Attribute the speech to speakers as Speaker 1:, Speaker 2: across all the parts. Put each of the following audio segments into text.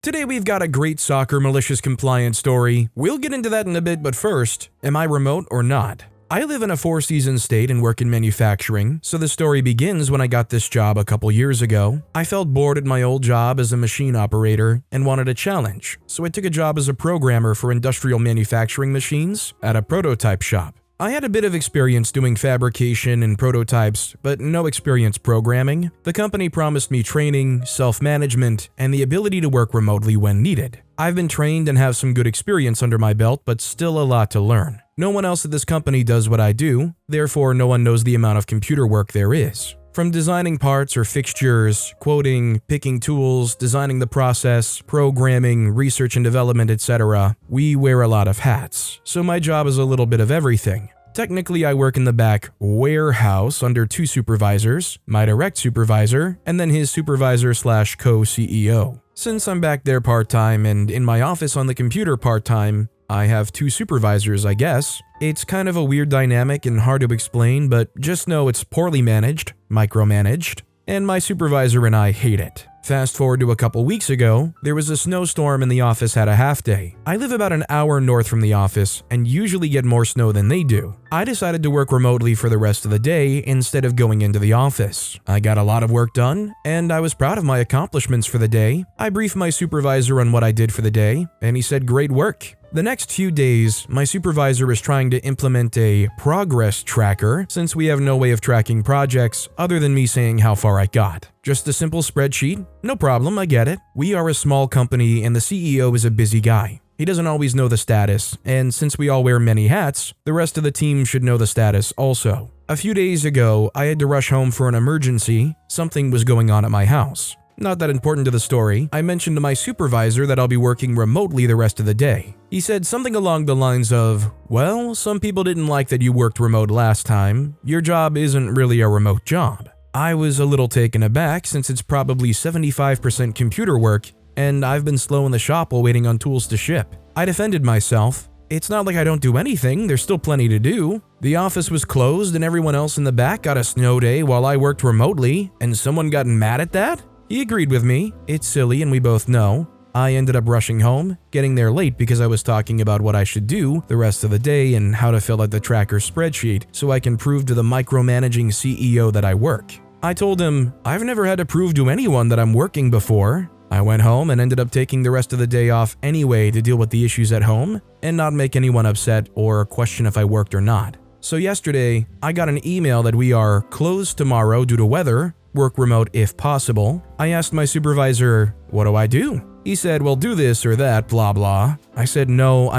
Speaker 1: Today we've got a great soccer malicious compliance story. We'll get into that in a bit, but first, am I remote or not? I live in a four-season state and work in manufacturing, so the story begins when I got this job a couple years ago. I felt bored at my old job as a machine operator and wanted a challenge, so I took a job as a programmer for industrial manufacturing machines at a prototype shop. I had a bit of experience doing fabrication and prototypes, but no experience programming. The company promised me training, self-management, and the ability to work remotely when needed. I've been trained and have some good experience under my belt, but still a lot to learn. No one else at this company does what I do, therefore no one knows the amount of computer work there is. From designing parts or fixtures, quoting, picking tools, designing the process, programming, research and development, etc., we wear a lot of hats, so my job is a little bit of everything. Technically, I work in the back warehouse under two supervisors, my direct supervisor, and then his supervisor/co-CEO. Since I'm back there part-time and in my office on the computer part-time, I have two supervisors, I guess. It's kind of a weird dynamic and hard to explain, but just know it's poorly managed, micromanaged, and my supervisor and I hate it. Fast forward to a couple weeks ago, there was a snowstorm and the office had a half day. I live about an hour north from the office and usually get more snow than they do. I decided to work remotely for the rest of the day instead of going into the office. I got a lot of work done, and I was proud of my accomplishments for the day. I briefed my supervisor on what I did for the day, and he said, "Great work." The next few days, my supervisor is trying to implement a progress tracker since we have no way of tracking projects other than me saying how far I got. Just a simple spreadsheet? No problem, I get it. We are a small company and the CEO is a busy guy. He doesn't always know the status, and since we all wear many hats, the rest of the team should know the status also. A few days ago, I had to rush home for an emergency. Something was going on at my house. Not that important to the story, I mentioned to my supervisor that I'll be working remotely the rest of the day. He said something along the lines of, "Well, some people didn't like that you worked remote last time. Your job isn't really a remote job." I was a little taken aback since it's probably 75% computer work, and I've been slow in the shop while waiting on tools to ship. I defended myself. It's not like I don't do anything, there's still plenty to do. The office was closed and everyone else in the back got a snow day while I worked remotely, and someone got mad at that? He agreed with me. It's silly and we both know. I ended up rushing home, getting there late because I was talking about what I should do the rest of the day and how to fill out the tracker spreadsheet so I can prove to the micromanaging CEO that I work. I told him, I've never had to prove to anyone that I'm working before. I went home and ended up taking the rest of the day off anyway to deal with the issues at home and not make anyone upset or question if I worked or not. So yesterday, I got an email that we are closed tomorrow due to weather, work remote if possible. I asked my supervisor, what do I do? He said, well, do this or that, blah blah. I said, no,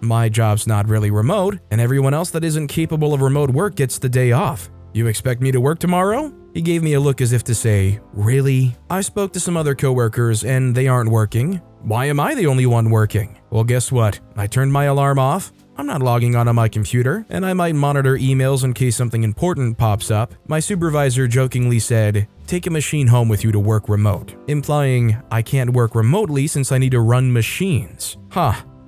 Speaker 1: my job's not really remote, and everyone else that isn't capable of remote work gets the day off. You expect me to work tomorrow? He gave me a look as if to say, really? I spoke to some other coworkers and they aren't working. Why am I the only one working? Well, guess what? I turned my alarm off. I'm not logging onto my computer, and I might monitor emails in case something important pops up. My supervisor jokingly said, take a machine home with you to work remote, implying I can't work remotely since I need to run machines.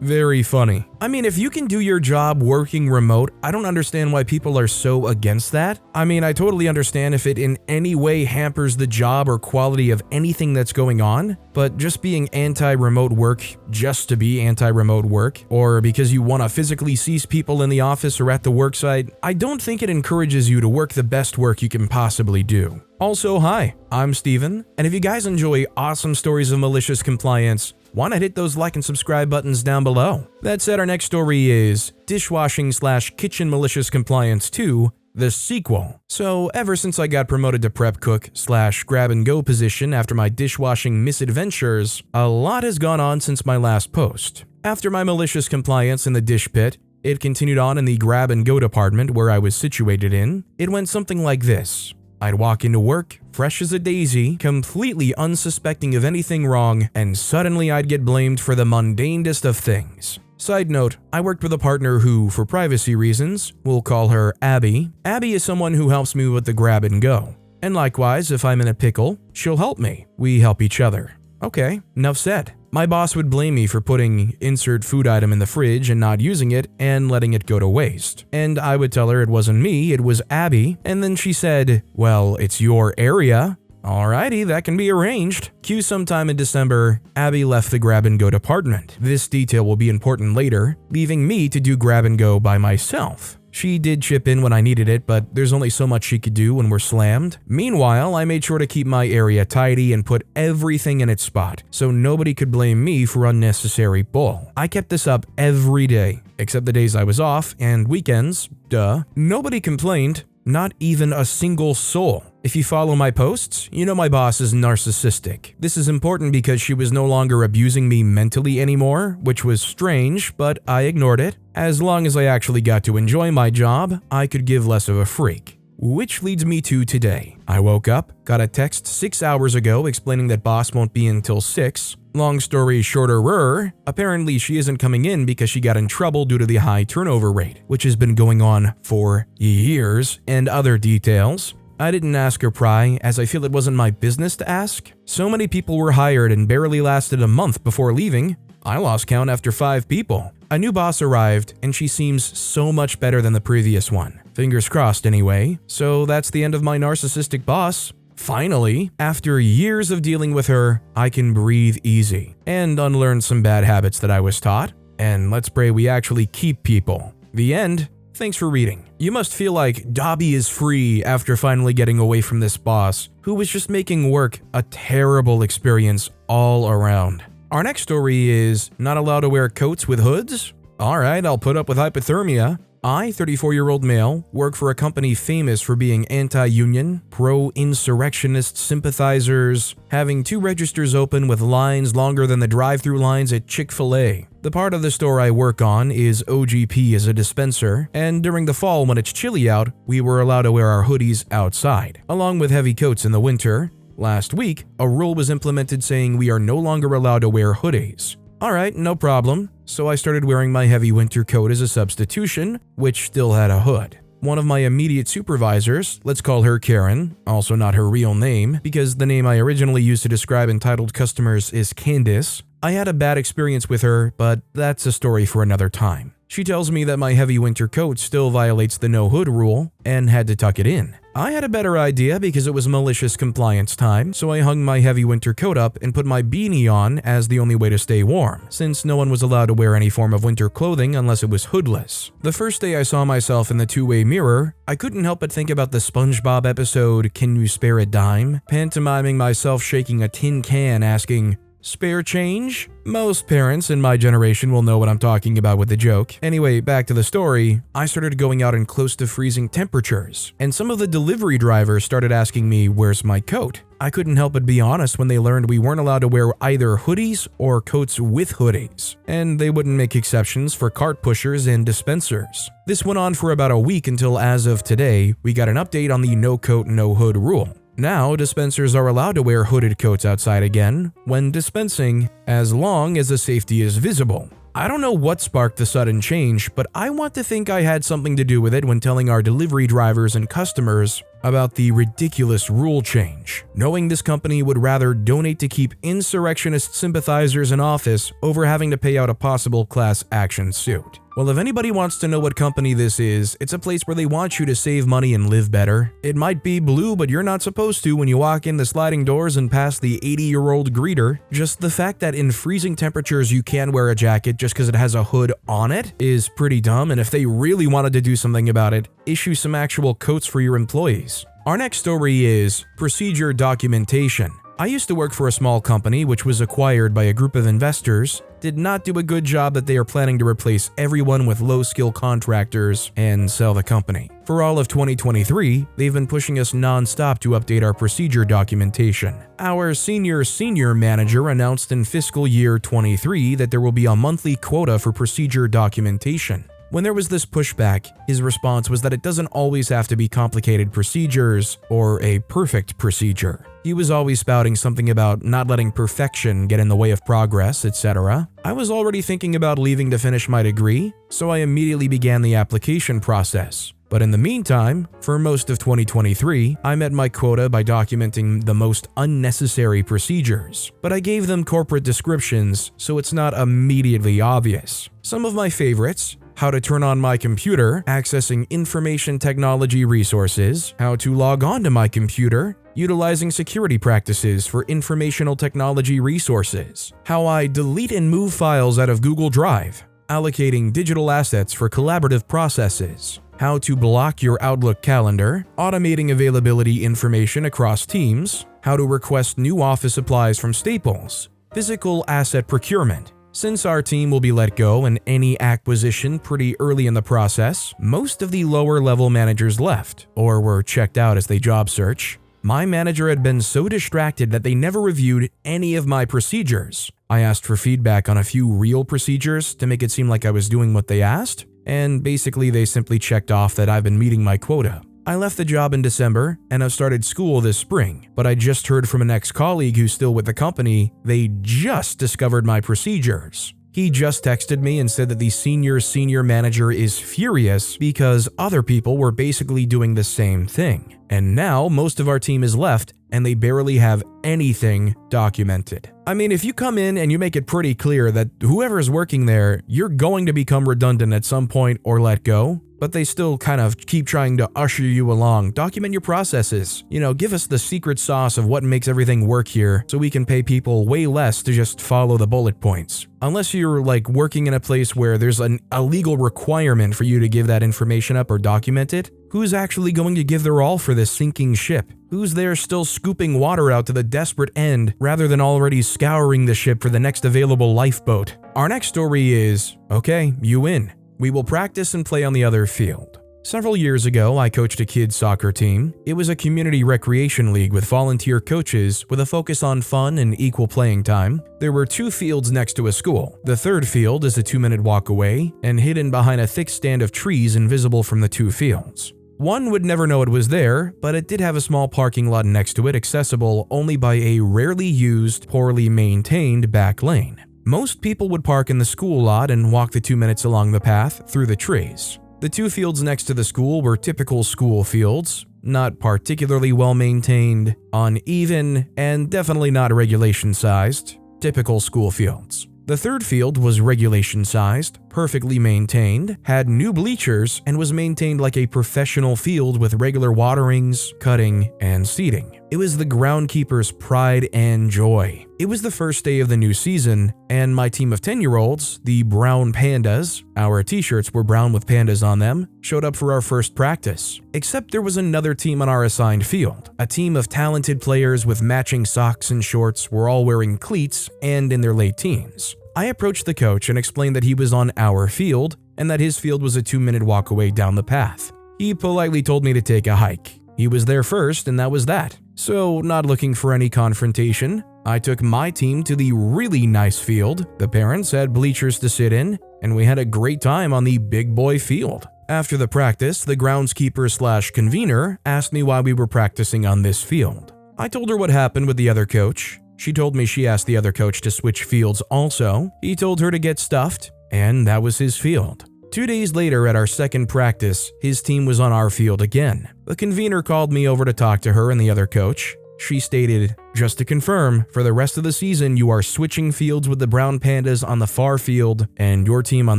Speaker 1: Very funny. If you can do your job working remote, I don't understand why people are so against that. I totally understand if it in any way hampers the job or quality of anything that's going on, but just being anti-remote work just to be anti-remote work, or because you want to physically cease people in the office or at the worksite, I don't think it encourages you to work the best work you can possibly do. Also, hi, I'm Steven, and if you guys enjoy awesome stories of malicious compliance, why not hit those like and subscribe buttons down below? That said, our next story is Dishwashing/Kitchen Malicious Compliance 2, the sequel. So ever since I got promoted to prep cook/grab-and-go position after my dishwashing misadventures, a lot has gone on since my last post. After my malicious compliance in the dish pit, it continued on in the grab-and-go department where I was situated in. It went something like this. I'd walk into work, fresh as a daisy, completely unsuspecting of anything wrong, and suddenly I'd get blamed for the mundanest of things. Side note, I worked with a partner who, for privacy reasons, we'll call her Abby. Abby is someone who helps me with the grab and go. And likewise, if I'm in a pickle, she'll help me. We help each other. Okay, enough said. My boss would blame me for putting insert food item in the fridge and not using it and letting it go to waste. And I would tell her it wasn't me, it was Abby, and then she said, well, it's your area. Alrighty, that can be arranged. Cue sometime in December, Abby left the grab-and-go department. This detail will be important later, leaving me to do grab-and-go by myself. She did chip in when I needed it, but there's only so much she could do when we're slammed. Meanwhile, I made sure to keep my area tidy and put everything in its spot, so nobody could blame me for unnecessary bull. I kept this up every day, except the days I was off and weekends, duh. Nobody complained, not even a single soul. If you follow my posts, you know my boss is narcissistic. This is important because she was no longer abusing me mentally anymore, which was strange, but I ignored it. As long as I actually got to enjoy my job, I could give less of a freak. Which leads me to today. I woke up, got a text 6 hours ago explaining that boss won't be in till 6. Long story shorter, apparently she isn't coming in because she got in trouble due to the high turnover rate, which has been going on for years, and other details. I didn't ask her pry, as I feel it wasn't my business to ask. So many people were hired and barely lasted a month before leaving. I lost count after 5 people. A new boss arrived, and she seems so much better than the previous one. Fingers crossed anyway. So that's the end of my narcissistic boss. Finally, after years of dealing with her, I can breathe easy and unlearn some bad habits that I was taught. And let's pray we actually keep people. The end. Thanks for reading. You must feel like Dobby is free after finally getting away from this boss, who was just making work a terrible experience all around. Our next story is not allowed to wear coats with hoods? Alright, I'll put up with hypothermia. I, 34-year-old male, work for a company famous for being anti-union, pro-insurrectionist sympathizers, having 2 registers open with lines longer than the drive-thru lines at Chick-fil-A. The part of the store I work on is OGP as a dispenser, and during the fall when it's chilly out, we were allowed to wear our hoodies outside, along with heavy coats in the winter. Last week, a rule was implemented saying we are no longer allowed to wear hoodies. Alright, no problem. So I started wearing my heavy winter coat as a substitution, which still had a hood. One of my immediate supervisors, let's call her Karen, also not her real name, because the name I originally used to describe entitled customers is Candice. I had a bad experience with her, but that's a story for another time. She tells me that my heavy winter coat still violates the no hood rule and had to tuck it in. I had a better idea because it was malicious compliance time, so I hung my heavy winter coat up and put my beanie on as the only way to stay warm, since no one was allowed to wear any form of winter clothing unless it was hoodless. The first day I saw myself in the two-way mirror, I couldn't help but think about the SpongeBob episode, Can You Spare a Dime? Pantomiming myself shaking a tin can asking, "Spare change?" Most parents in my generation will know what I'm talking about with the joke. Anyway, back to the story. I started going out in close to freezing temperatures, and some of the delivery drivers started asking me, "Where's my coat?" I couldn't help but be honest when they learned we weren't allowed to wear either hoodies or coats with hoodies, and they wouldn't make exceptions for cart pushers and dispensers. This went on for about a week until, as of today, we got an update on the no coat, no hood rule. Now, dispensers are allowed to wear hooded coats outside again when dispensing, as long as the safety is visible. I don't know what sparked the sudden change, but I want to think I had something to do with it when telling our delivery drivers and customers about the ridiculous rule change, knowing this company would rather donate to keep insurrectionist sympathizers in office over having to pay out a possible class action suit. Well, if anybody wants to know what company this is, it's a place where they want you to save money and live better. It might be blue, but you're not supposed to when you walk in the sliding doors and past the 80-year-old greeter. Just the fact that in freezing temperatures you can wear a jacket just because it has a hood on it is pretty dumb, and if they really wanted to do something about it, issue some actual coats for your employees. Our next story is procedure documentation. I used to work for a small company which was acquired by a group of investors, did not do a good job that they are planning to replace everyone with low-skill contractors and sell the company. For all of 2023, they've been pushing us non-stop to update our procedure documentation. Our senior manager announced in fiscal year 23 that there will be a monthly quota for procedure documentation. When there was this pushback, his response was that it doesn't always have to be complicated procedures or a perfect procedure. He was always spouting something about not letting perfection get in the way of progress, etc. I was already thinking about leaving to finish my degree, so I immediately began the application process. But in the meantime, for most of 2023, I met my quota by documenting the most unnecessary procedures, but I gave them corporate descriptions, so it's not immediately obvious. Some of my favorites: how to turn on my computer, accessing information technology resources, how to log on to my computer, utilizing security practices for informational technology resources, how I delete and move files out of Google Drive, allocating digital assets for collaborative processes, how to block your Outlook calendar, automating availability information across teams, how to request new office supplies from Staples, physical asset procurement. Since our team will be let go in any acquisition pretty early in the process, most of the lower-level managers left or were checked out as they job search. My manager had been so distracted that they never reviewed any of my procedures. I asked for feedback on a few real procedures to make it seem like I was doing what they asked, and basically they simply checked off that I've been meeting my quota. I left the job in December and have started school this spring, but I just heard from an ex-colleague who's still with the company they just discovered my procedures. He just texted me and said that the senior manager is furious because other people were basically doing the same thing. And now most of our team is left and they barely have anything documented. I mean, if you come in and you make it pretty clear that whoever is working there, you're going to become redundant at some point or let go, but they still kind of keep trying to usher you along. Document your processes. Give us the secret sauce of what makes everything work here so we can pay people way less to just follow the bullet points. Unless you're working in a place where there's a legal requirement for you to give that information up or document it, who's actually going to give their all for this sinking ship? Who's there still scooping water out to the desperate end rather than already scouring the ship for the next available lifeboat? Our next story is, okay, you win. We will practice and play on the other field. Several years ago, I coached a kids' soccer team. It was a community recreation league with volunteer coaches with a focus on fun and equal playing time. There were 2 fields next to a school. The third field is a 2-minute walk away and hidden behind a thick stand of trees invisible from the 2 fields. One would never know it was there, but it did have a small parking lot next to it accessible only by a rarely used, poorly maintained back lane. Most people would park in the school lot and walk the 2 minutes along the path through the trees. The 2 fields next to the school were typical school fields, not particularly well maintained, uneven, and definitely not regulation-sized. Typical school fields. The third field was regulation-sized, perfectly maintained, had new bleachers, and was maintained like a professional field with regular waterings, cutting, and seeding. It was the groundkeeper's pride and joy. It was the first day of the new season, and my team of 10-year-olds, the Brown Pandas, our t-shirts were brown with pandas on them, showed up for our first practice. Except there was another team on our assigned field. A team of talented players with matching socks and shorts were all wearing cleats and in their late teens. I approached the coach and explained that he was on our field and that his field was a 2-minute walk away down the path. He politely told me to take a hike. He was there first and that was that. So, not looking for any confrontation, I took my team to the really nice field. The parents had bleachers to sit in, and we had a great time on the big boy field. After the practice, the groundskeeper/convener asked me why we were practicing on this field. I told her what happened with the other coach. She told me she asked the other coach to switch fields also. He told her to get stuffed, and that was his field. 2 days later at our second practice, his team was on our field again. The convener called me over to talk to her and the other coach. She stated, "Just to confirm, for the rest of the season you are switching fields with the Brown Pandas on the far field and your team on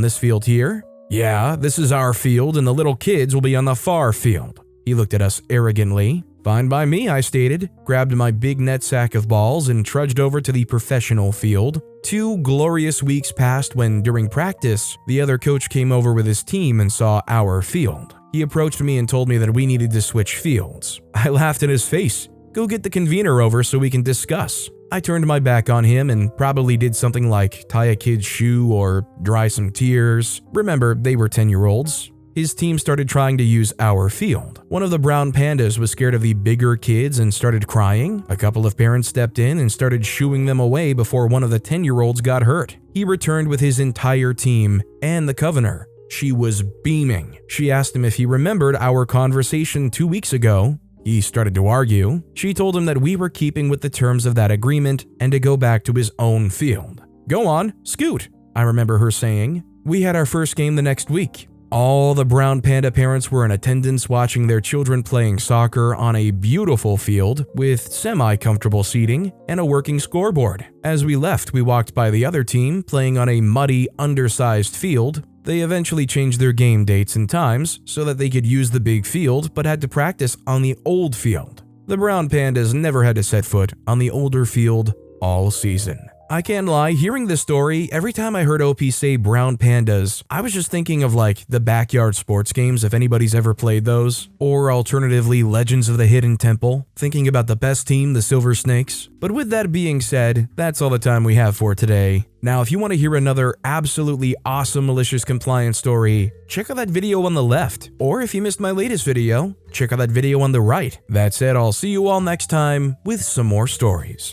Speaker 1: this field here?" "Yeah, this is our field and the little kids will be on the far field." He looked at us arrogantly. "Fine by me," I stated, grabbed my big net sack of balls and trudged over to the professional field. 2 glorious weeks passed when, during practice, the other coach came over with his team and saw our field. He approached me and told me that we needed to switch fields. I laughed in his face. "Go get the convener over so we can discuss." I turned my back on him and probably did something like tie a kid's shoe or dry some tears. Remember, they were 10-year-olds. His team started trying to use our field. One of the Brown Pandas was scared of the bigger kids and started crying. A couple of parents stepped in and started shooing them away before one of the 10-year-olds got hurt. He returned with his entire team and the convener. She was beaming. She asked him if he remembered our conversation 2 weeks ago. He started to argue. She told him that we were keeping with the terms of that agreement and to go back to his own field. "Go on, scoot," I remember her saying. We had our first game the next week. All the Brown Panda parents were in attendance watching their children playing soccer on a beautiful field with semi-comfortable seating and a working scoreboard. As we left, we walked by the other team playing on a muddy, undersized field. They eventually changed their game dates and times so that they could use the big field but had to practice on the old field. The brown pandas never had to set foot on the older field all season. I can't lie, hearing this story, every time I heard OP say brown pandas, I was just thinking of like the backyard sports games if anybody's ever played those, or alternatively Legends of the Hidden Temple, thinking about the best team, the Silver Snakes. But with that being said, that's all the time we have for today. Now, if you want to hear another absolutely awesome malicious compliance story, check out that video on the left. Or if you missed my latest video, check out that video on the right. That said, I'll see you all next time with some more stories.